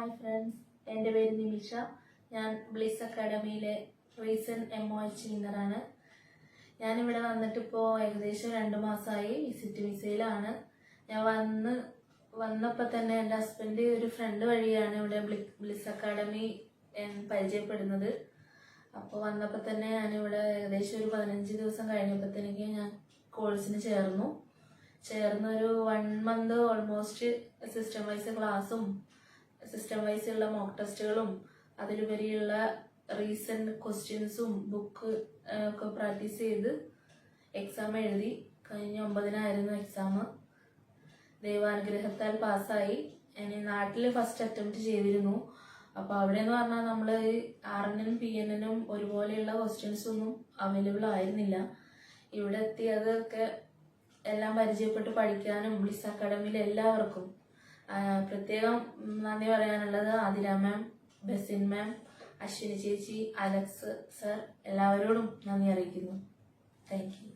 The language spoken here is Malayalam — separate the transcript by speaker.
Speaker 1: ഹായ് ഫ്രണ്ട്സ്, എൻ്റെ പേര് നിമിഷ. ഞാൻ ബ്ലിസ് അക്കാഡമിയിലെ റീസെൻറ്റ് MOH വിന്നറാണ്. ഞാനിവിടെ വന്നിട്ടിപ്പോൾ ഏകദേശം 2 മാസമായി. വിസിറ്റ് വിസയിലാണ്. ഞാൻ വന്നപ്പോൾ തന്നെ എൻ്റെ ഹസ്ബൻഡ് ഒരു ഫ്രണ്ട് വഴിയാണ് ഇവിടെ ബ്ലിസ് അക്കാഡമി പരിചയപ്പെടുന്നത്. അപ്പോൾ വന്നപ്പോൾ തന്നെ ഞാനിവിടെ ഏകദേശം ഒരു 15 ദിവസം കഴിഞ്ഞപ്പോഴത്തേക്ക് ഞാൻ കോഴ്സിന് ചേർന്നൊരു 1 മന്ത് ഓൾമോസ്റ്റ് സിസ്റ്റം വൈസ് ക്ലാസ്സും സിസ്റ്റം വൈസ് ഉള്ള മോക്ക് ടെസ്റ്റുകളും അതിലുപരിയുള്ള റീസെന്റ് ക്വസ്റ്റ്യൻസും ബുക്ക് ഒക്കെ പ്രാക്ടീസ് ചെയ്ത് എക്സാം എഴുതി. കഴിഞ്ഞ 9-നായിരുന്നു എക്സാം. ദൈവാനുഗ്രഹത്താൽ പാസ്സായി. ഇനി നാട്ടിൽ ഫസ്റ്റ് അറ്റംപ്റ്റ് ചെയ്തിരുന്നു. അപ്പോൾ അവിടെ എന്ന് പറഞ്ഞാൽ നമ്മൾ RN-നും PN-നും ഒരുപോലെയുള്ള ക്വസ്റ്റ്യൻസ് ഒന്നും അവൈലബിൾ ആയിരുന്നില്ല. ഇവിടെ എത്തിയതൊക്കെ എല്ലാം പരിചയപ്പെട്ട് പഠിക്കാനും ബ്ലിസ് അക്കാഡമിയിലെ എല്ലാവർക്കും പ്രത്യേകം നന്ദി പറയാനുള്ളത് ആതിര മാം, ബസിൻ മാം, അശ്വിനി ചേച്ചി, അലക്സ് സർ, എല്ലാവരോടും നന്ദി അറിയിക്കുന്നു. Thank you.